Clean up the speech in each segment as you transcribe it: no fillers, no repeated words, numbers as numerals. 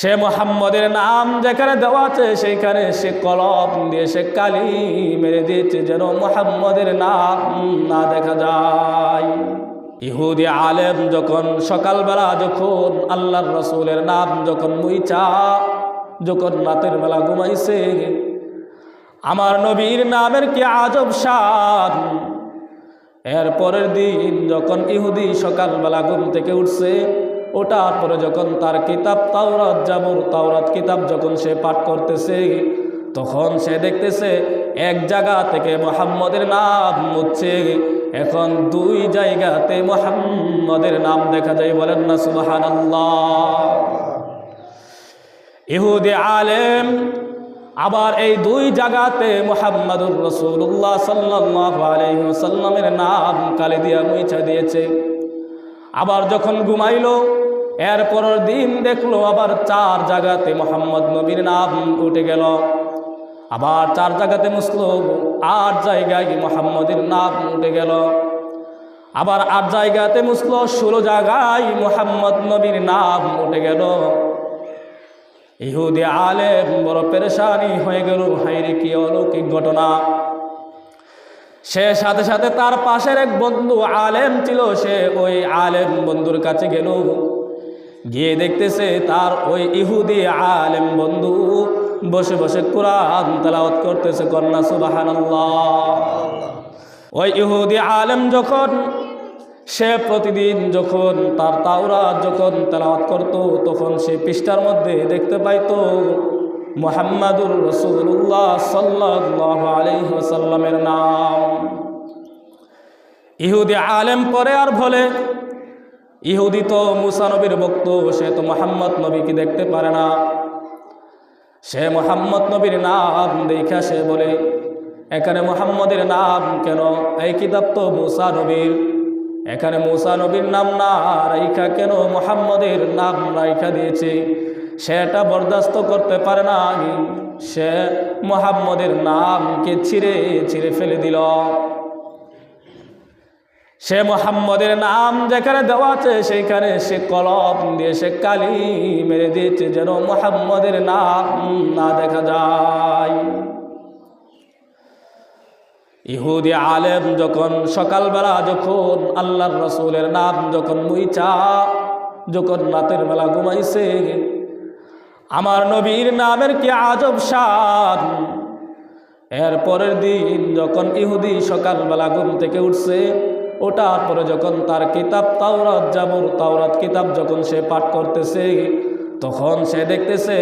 সে মুহাম্মদের নাম যেখানে দেওয়া আছে সেইখানে সে কলম দিয়ে সে কালি মেরে দিয়েছে যেন মুহাম্মদের নাম না দেখা যায়। ইহুদি আলেম যখন সকালবেলা যখন আল্লাহর রসুলের নাম যখন মুইচা যখন রাতের বেলা ঘুমাইছে, আমার নবীর নামের কি আজব শান। এর পরের দিন যখন ইহুদি সকালবেলা ঘুম থেকে উঠছে, ওটার পরে যখন তার কিতাব তাওরাত জাবুর তাওরাত কিতাব যখন সে পাঠ করতেছে, তখন সে দেখতেছে এক জায়গা থেকে মুহাম্মদের নাম মুছছে, এখন দুই জায়গাতে মুহাম্মদের নাম দেখা যায়। বলেন না সুবহানাল্লাহ। ইহুদি আলেম আবার এই দুই জায়গাতে মুহাম্মাদুর রাসূলুল্লাহ সাল্লাল্লাহু আলাইহি ওয়াসাল্লামের নাম কালি দিয়া মুছা দিয়েছে। আবার যখন ঘুমাইলো, এর পরের দিন দেখলো আবার চার জায়গাতে মুহাম্মদ নবীর নাম উঠে গেল। আবার চার জায়গাতে মুছলো, 8 জায়গায় মুহাম্মদের নাম উঠে গেল। আবার 8 জায়গাতে মুছলো, 16 জায়গায় মুহাম্মদ নবীর নাম উঠে গেল। ইহুদি আলেম বড় পেরেশানি হয়ে গেল, হায়রে কি অলৌকিক ঘটনা। সে সাথে সাথে তার পাশের এক বন্ধু আলেম ছিল, সে ওই আলেম বন্ধুর কাছে গেল। গিয়ে দেখতেছে তার ওই ইহুদি আলেম বন্ধু বসে বসে কোরআন তেলাওয়াত করতেছে। কন্যা সুবহানাল্লাহ। ওই ইহুদি আলেম যখন সে প্রতিদিন যখন তার তাওরাত যখন তেলাওয়াত করত, তখন সে পৃষ্ঠার মধ্যে দেখতে পাইতো মুহাম্মাদুর রাসূলুল্লাহ সাল্লাল্লাহু আলাইহি ওয়াসাল্লামের নাম। ইহুদি আলেম পরে আর বলে, ইহুদি তো মুসা নবীর ভক্ত, সে তো মুহাম্মদ নবীকে দেখতে পারে না। সে মুহাম্মদ নবীর নাম দেখা সে বলে, এখানে মুহাম্মদের নাম কেন? এই কিতাব তো মুসা নবীর, এখানে মুসা নবীর নাম না রাইখা কেন মুহাম্মদের নাম রাইখা দিয়েছে। সেটা বরদাস্ত করতে পারে না, সে মুহাম্মদের নামকে ছিঁড়ে ছিঁড়ে ফেলে দিল। সে মুহাম্মদের নাম যেখানে দেওয়া আছে সেইখানে সে কলম দিয়ে সে কালি মেরে দিয়েছে যেন মুহাম্মদের নাম না দেখা যায়। ইহুদি আলেম যখন সকালবেলা যখন আল্লাহর রসুলের নাম যখন মুইচা যখন রাতের বেলা ঘুমাইছে, আমার নবীর নামের কি আজব শান। এর পরের দিন যখন ইহুদি সকালবেলা ঘুম থেকে উঠছে, ওটার পরে যখন তার কিতাব তাওরাত জাবুর তাওরাত কিতাব যখন সে পাঠ করতেছে, তখন সে দেখতেছে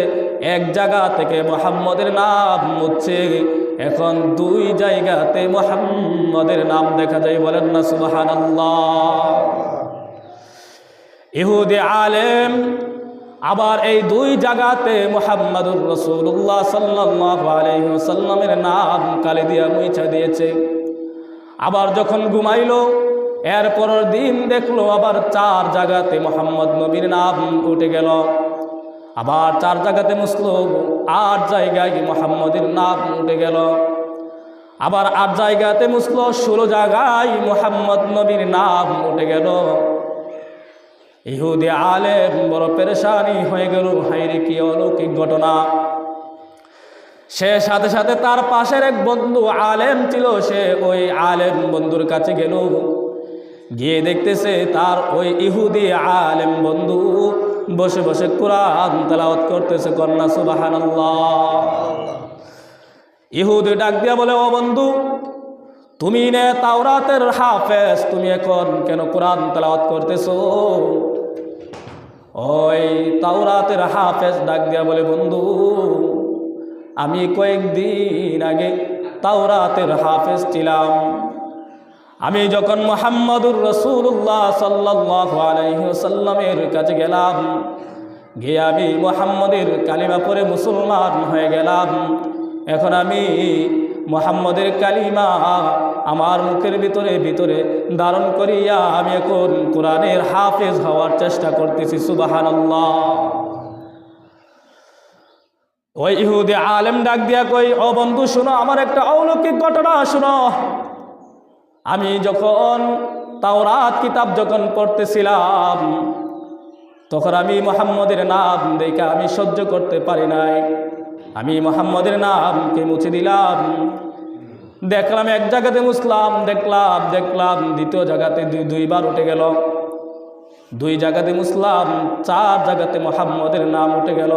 এক জায়গা থেকে মুহাম্মদের নাম মুছছে, এখন দুই জায়গাতে মুহাম্মদের নাম দেখা যায়। বলেন না সুবহানাল্লাহ। ইহুদি আলেম আবার এই দুই জায়গাতে মুহাম্মাদুর রাসূলুল্লাহ সাল্লাল্লাহু আলাইহি ওয়াসাল্লামের নাম কালি দিয়া মুছা দিয়েছে। আবার যখন ঘুমাইলো, এর পরের দিন দেখলো আবার চার জায়গাতে মুহাম্মদ নবীর নাম উঠে গেল। আবার চার জায়গাতে মুছলো, 8 জায়গায় মুহাম্মদের নাম উঠে গেল। আবার 8 জায়গাতে মুছলো, 16 জায়গায় মুহাম্মদ নবীর নাম উঠে গেল। ইহুদি আলেম বড় পেরেশানি হয়ে গেল, হায়রে কি অলৌকিক ঘটনা। সে সাথে সাথে তার পাশের এক বন্ধু আলেম ছিল, সে ওই আলেম বন্ধুর কাছে গেল। গিয়ে দেখতেছে তার ওই ইহুদি আলেম বন্ধু বসে বসে কোরআন তেলাওয়াত করতেছে। কন্যা সুবহানাল্লাহ। ইহুদি ডাক দিয়া বলে, ও বন্ধু, তুমি নে তাওরাতের হাফেজ, তুমি এখন কেন কোরআন তেলাওয়াত করতেছো? ওই তাওরাতের হাফেজ ডাক দিয়া বলে, বন্ধু, আমি কয়েকদিন আগে তাওরাতের হাফেজ ছিলাম। আমি যখন মুহাম্মাদুর রাসূলুল্লাহ সাল্লাল্লাহু আলাইহি ওয়াসাল্লামের কাছে গেলাম, গিয়ে আমি মুহাম্মদের কালিমা পড়ে মুসলমান হয়ে গেলাম। এখন আমি মুহাম্মদের কালিমা আমার মুখের ভিতরে ধারণ করিয়া আমি এখন কোরআনের হাফেজ হওয়ার চেষ্টা করতেছি। সুবহানাল্লাহ। ওই ইহুদি আলেম ডাক দিয়া কই, ও বন্ধু শোনো, আমার একটা অলৌকিক ঘটনা শোনো। আমি যখন তাওরাত কিতাব যখন পড়তেছিলাম, তখন আমি মুহাম্মদের নাম দেখে আমি সহ্য করতে পারি নাই, আমি মুহাম্মদের নামকে মুছে দিলাম। দেখলাম এক জায়গাতে মুসলাম, দেখলাম দ্বিতীয় জায়গাতে দুইবার উঠে গেল, দুই জায়গাতে মুসলাম, চার জায়গাতে মুহাম্মদের নাম উঠে গেল,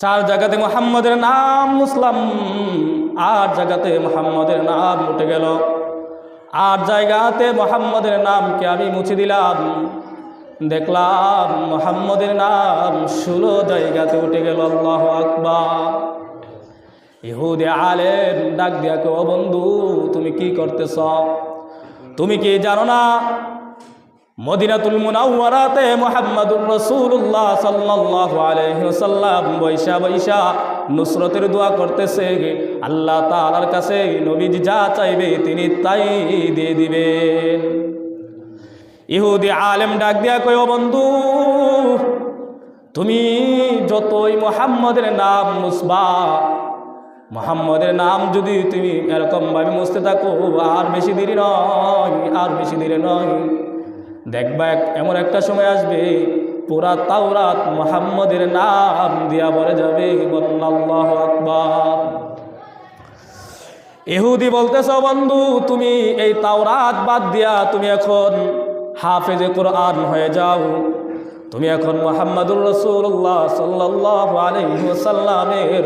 চার জায়গাতে মুহাম্মদের নাম মুসলাম, আট জায়গাতে মুহাম্মদের নাম উঠে গেল, আট জায়গাতে মুহাম্মদের নামকে আমি মুছে দিলাম। দেখলাম মুহাম্মদের নাম 16 জায়গাতে উঠে গেল। আল্লাহু আকবার। ইহুদি আলেম ডাক দিয়া কো, বন্ধু তুমি কি করতেছ? তুমি কি জানো না মদিনাতুল মুনাওয়ারাতে মুহাম্মাদুর রাসূলুল্লাহ সাল্লাল্লাহু আলাইহি ওয়াসাল্লাম বৈশা বৈশা নুসরতের দোয়া করতেছে। আল্লাহ তাআলার কাছে নবীজি যা চাইবে তিনি তাই দিয়ে দিবেন। ইহুদি আলেম ডাক দিয়া কয়, বন্ধু তুমি যতই মুহাম্মদের নাম মুছবা, মুহাম্মদের নাম যদি তুমি এরকমভাবে মুছতে থাকো, আর বেশি দেরি নয়, দেখবা এমন একটা সময় আসবে পুরা তাওরাত মুহাম্মদের নাম দিয়া ভরে যাবে। আল্লাহু আকবার। ইহুদি বলতেছ, বন্ধু তুমি এই তাওরাত বাদ দিয়া তুমি এখন হাফেজে কোরআন হয়ে যাও, তুমি এখন মুহাম্মাদুর রাসূলুল্লাহ সাল্লাল্লাহু আলাইহি ওয়াসাল্লামের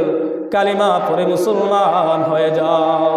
কালিমা পড়ে মুসলমান হয়ে যাও।